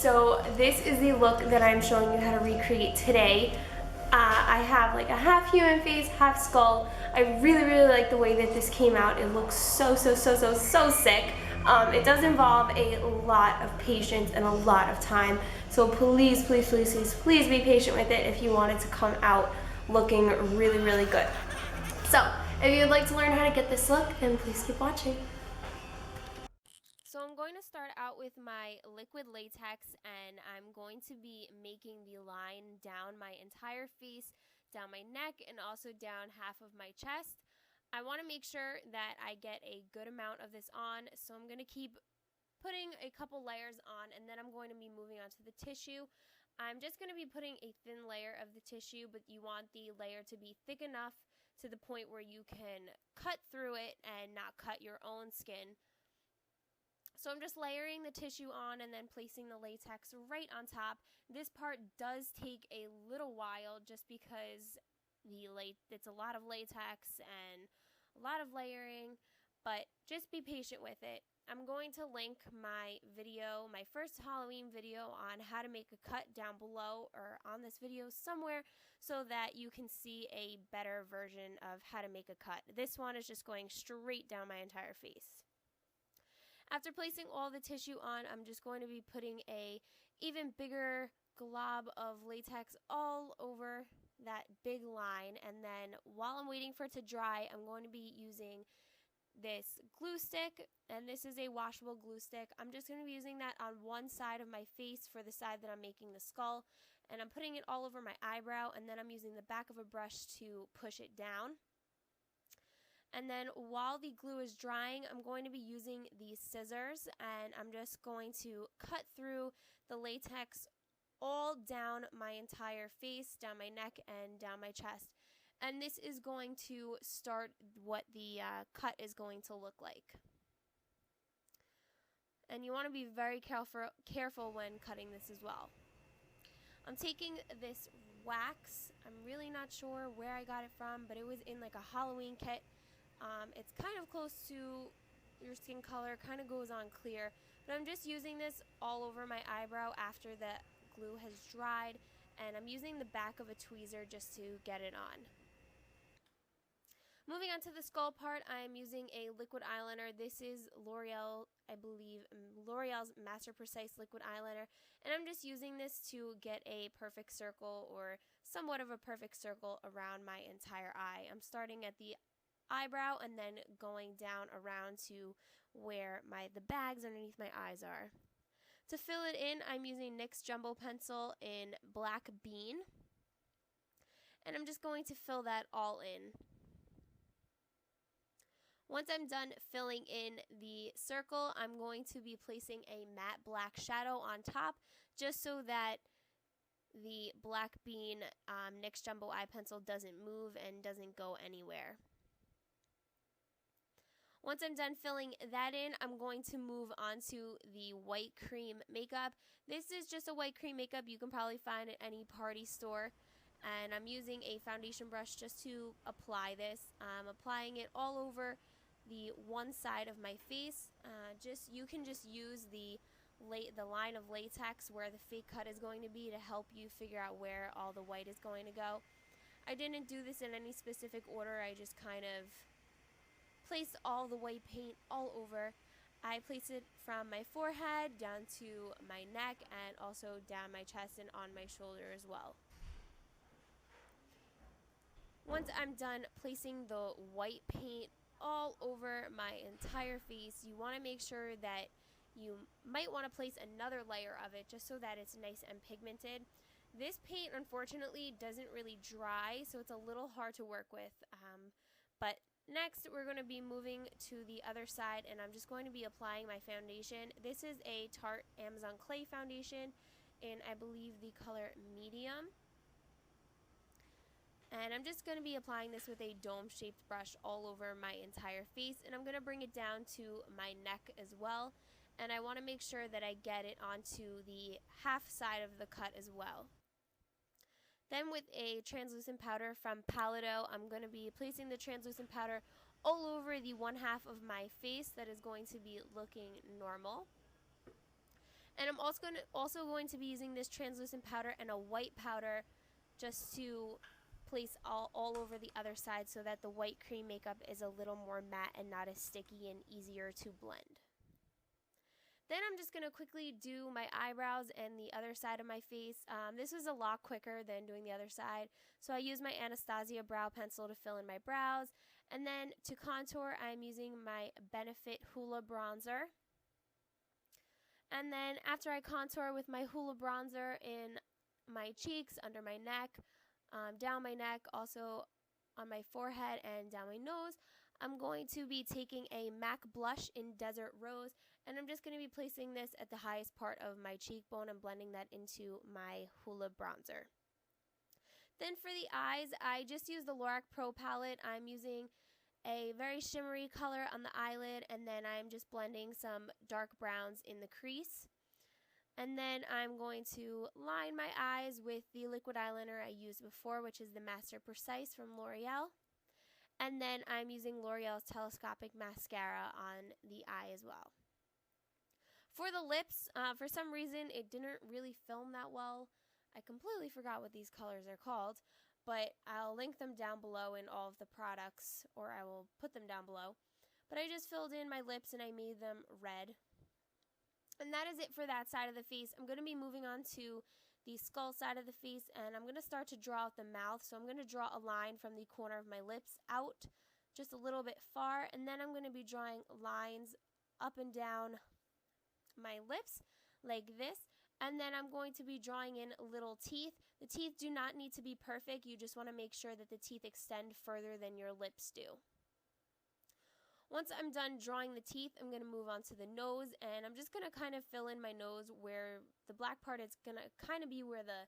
So this is the look that I'm showing you how to recreate today. I have like a half human face, half skull. I really like the way that this came out. It looks so sick. It does involve a lot of patience and a lot of time. So please be patient with it if you want it to come out looking really good. So if you'd like to learn how to get this look, then please keep watching. So I'm going to start out with my liquid latex, and I'm going to be making the line down my entire face, down my neck, and also down half of my chest. I want to make sure that I get a good amount of this on, so I'm going to keep putting a couple layers on, and then I'm going to be moving on to the tissue. I'm just going to be putting a thin layer of the tissue, but you want the layer to be thick enough to the point where you can cut through it and not cut your own skin. So I'm just layering the tissue on and then placing the latex right on top. This part does take a little while just because it's a lot of latex and a lot of layering, but just be patient with it. I'm going to link my video, my first Halloween video on how to make a cut down below or on this video somewhere so that you can see a better version of how to make a cut. This one is just going straight down my entire face. After placing all the tissue on, I'm just going to be putting a even bigger glob of latex all over that big line, and then while I'm waiting for it to dry, I'm going to be using this glue stick, and this is a washable glue stick. I'm just going to be using that on one side of my face for the side that I'm making the skull, and I'm putting it all over my eyebrow, and then I'm using the back of a brush to push it down. And then while the glue is drying, I'm going to be using these scissors, and I'm just going to cut through the latex all down my entire face, down my neck, and down my chest. And this is going to start what the cut is going to look like. And you want to be very careful when cutting this as well. I'm taking this wax. I'm really not sure where I got it from, but it was in like a Halloween kit. It's kind of close to your skin color, kind of goes on clear, but I'm just using this all over my eyebrow after the glue has dried, and I'm using the back of a tweezer just to get it on. Moving on to the skull part, I'm using a liquid eyeliner. This is L'Oreal, I believe, L'Oreal's Master Precise liquid eyeliner, and I'm just using this to get a perfect circle or somewhat of a perfect circle around my entire eye. I'm starting at the eyebrow and then going down around to where the bags underneath my eyes are. To fill it in, I'm using NYX Jumbo Pencil in Black Bean, and I'm just going to fill that all in. Once I'm done filling in the circle, I'm going to be placing a matte black shadow on top just so that the Black Bean NYX Jumbo Eye Pencil doesn't move and doesn't go anywhere. Once I'm done filling that in, I'm going to move on to the white cream makeup. This is just a white cream makeup you can probably find at any party store. And I'm using a foundation brush just to apply this. I'm applying it all over the one side of my face. You can just use the line of latex where the fake cut is going to be to help you figure out where all the white is going to go. I didn't do this in any specific order. I just kind of placed all the white paint all over. I placed it from my forehead down to my neck and also down my chest and on my shoulder as well. Once I'm done placing the white paint all over my entire face, you want to make sure that you might want to place another layer of it just so that it's nice and pigmented. This paint unfortunately doesn't really dry, so it's a little hard to work with, but next, we're going to be moving to the other side, and I'm just going to be applying my foundation. This is a Tarte Amazon Clay foundation in, I believe, the color medium. And I'm just going to be applying this with a dome-shaped brush all over my entire face, and I'm going to bring it down to my neck as well. And I want to make sure that I get it onto the half side of the cut as well. Then with a translucent powder from Paleto, I'm going to be placing the translucent powder all over the one half of my face that is going to be looking normal. And I'm also going to be using this translucent powder and a white powder just to place all over the other side so that the white cream makeup is a little more matte and not as sticky and easier to blend. Then I'm just going to quickly do my eyebrows and the other side of my face. This was a lot quicker than doing the other side. So I use my Anastasia brow pencil to fill in my brows. And then to contour, I'm using my Benefit Hoola bronzer. And then after I contour with my Hoola bronzer in my cheeks, under my neck, down my neck, also on my forehead and down my nose, I'm going to be taking a MAC blush in Desert Rose, and I'm just going to be placing this at the highest part of my cheekbone and blending that into my Hoola bronzer. Then for the eyes, I just used the Lorac Pro Palette. I'm using a very shimmery color on the eyelid, and then I'm just blending some dark browns in the crease. And then I'm going to line my eyes with the liquid eyeliner I used before, which is the Master Precise from L'Oreal. And then I'm using L'Oreal's Telescopic Mascara on the eye as well. For the lips, for some reason, it didn't really film that well. I completely forgot what these colors are called, but I'll link them down below in all of the products, or I will put them down below. But I just filled in my lips and I made them red. And that is it for that side of the face. I'm going to be moving on to the skull side of the face, and I'm going to start to draw out the mouth. So I'm going to draw a line from the corner of my lips out just a little bit far, and then I'm going to be drawing lines up and down my lips like this. And then I'm going to be drawing in little teeth. The teeth do not need to be perfect. You just want to make sure that the teeth extend further than your lips do. Once I'm done drawing the teeth, I'm going to move on to the nose, and I'm just going to kind of fill in my nose where the black part is going to kind of be where the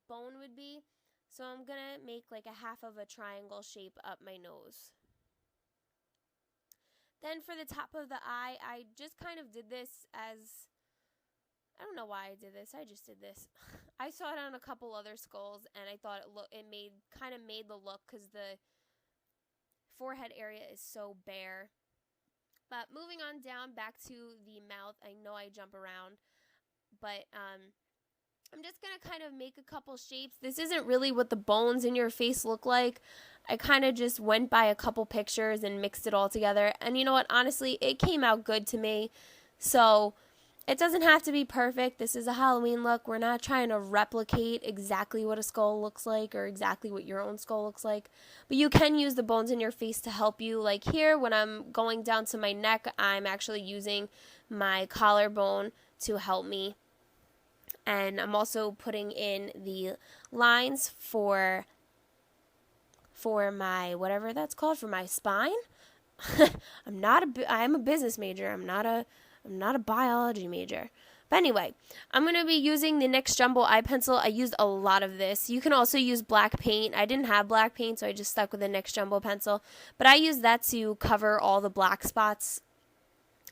bone would be. So I'm going to make like a half of a triangle shape up my nose. Then for the top of the eye, I just kind of did this as, I don't know why I did this, I just did this. I saw it on a couple other skulls, and I thought it kind of made the look because the forehead area is so bare. But moving on down back to the mouth, I know I jump around, but I'm just going to kind of make a couple shapes. This isn't really what the bones in your face look like. I kind of just went by a couple pictures and mixed it all together. And you know what? Honestly, it came out good to me. So it doesn't have to be perfect. This is a Halloween look. We're not trying to replicate exactly what a skull looks like or exactly what your own skull looks like. But you can use the bones in your face to help you. Like here, when I'm going down to my neck, I'm actually using my collarbone to help me. And I'm also putting in the lines for my, whatever that's called, for my spine. I'm a business major. I'm not a biology major. But anyway, I'm going to be using the NYX Jumbo Eye Pencil. I used a lot of this. You can also use black paint. I didn't have black paint, so I just stuck with the NYX Jumbo Pencil. But I used that to cover all the black spots.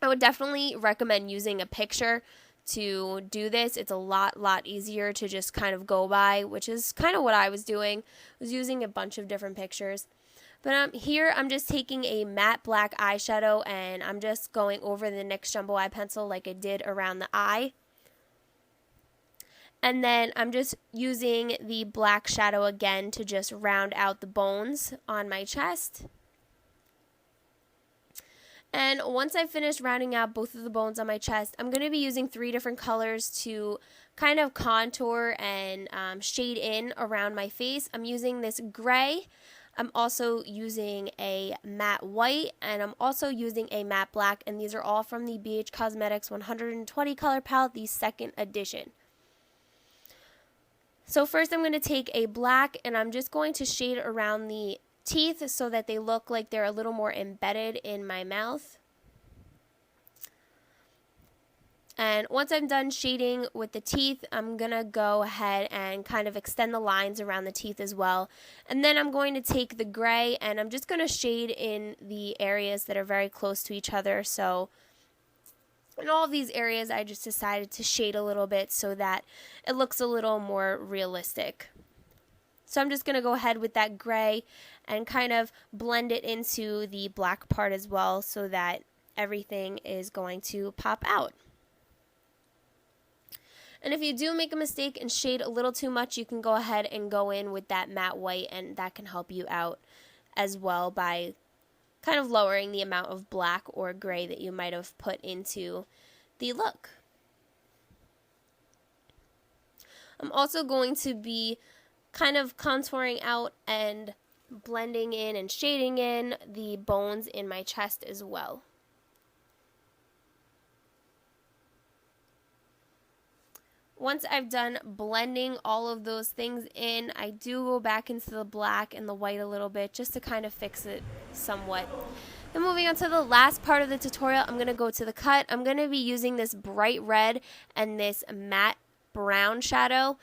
I would definitely recommend using a picture to do this. It's a lot easier to just kind of go by, which is kind of what I was doing. I was using a bunch of different pictures. But here I'm just taking a matte black eyeshadow and I'm just going over the NYX Jumbo Eye Pencil like I did around the eye. And then I'm just using the black shadow again to just round out the bones on my chest. And once I've finished rounding out both of the bones on my chest, I'm going to be using 3 different colors to kind of contour and shade in around my face. I'm using this gray. I'm also using a matte white, and I'm also using a matte black, and these are all from the BH Cosmetics 120 color palette, the 2nd edition. So first I'm going to take a black, and I'm just going to shade around the teeth so that they look like they're a little more embedded in my mouth. And once I'm done shading with the teeth, I'm going to go ahead and kind of extend the lines around the teeth as well. And then I'm going to take the gray and I'm just going to shade in the areas that are very close to each other. So in all of these areas, I just decided to shade a little bit so that it looks a little more realistic. So I'm just going to go ahead with that gray and kind of blend it into the black part as well so that everything is going to pop out. And if you do make a mistake and shade a little too much, you can go ahead and go in with that matte white, and that can help you out as well by kind of lowering the amount of black or gray that you might have put into the look. I'm also going to be kind of contouring out and blending in and shading in the bones in my chest as well. Once I've done blending all of those things in, I do go back into the black and the white a little bit just to kind of fix it somewhat. Then moving on to the last part of the tutorial, I'm going to go to the cut. I'm going to be using this bright red and this matte brown shadow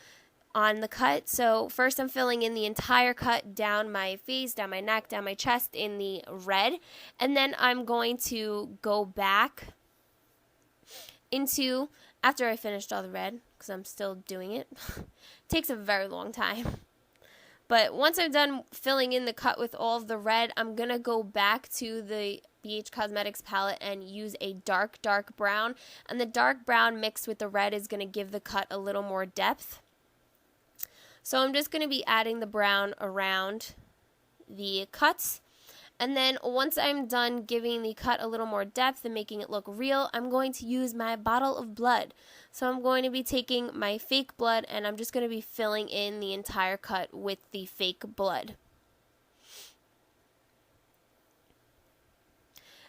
on the cut. So first I'm filling in the entire cut down my face, down my neck, down my chest in the red. And then I'm going to go back into, after I finished all the red, because I'm still doing it. Takes a very long time. But once I'm done filling in the cut with all of the red, I'm going to go back to the BH Cosmetics palette and use a dark brown. And the dark brown mixed with the red is going to give the cut a little more depth. So I'm just going to be adding the brown around the cuts. And then once I'm done giving the cut a little more depth and making it look real, I'm going to use my bottle of blood. So I'm going to be taking my fake blood and I'm just going to be filling in the entire cut with the fake blood.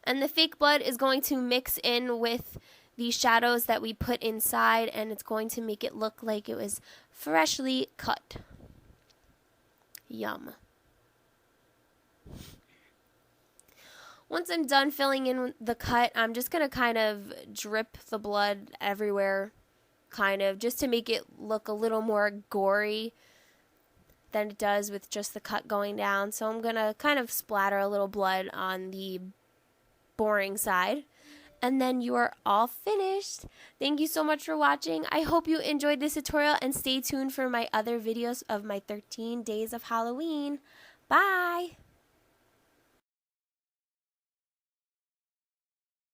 And the fake blood is going to mix in with the shadows that we put inside, and it's going to make it look like it was freshly cut. Yum. Once I'm done filling in the cut, I'm just going to kind of drip the blood everywhere, kind of, just to make it look a little more gory than it does with just the cut going down. So I'm going to kind of splatter a little blood on the boring side. And then you are all finished. Thank you so much for watching. I hope you enjoyed this tutorial, and stay tuned for my other videos of my 13 days of Halloween. Bye!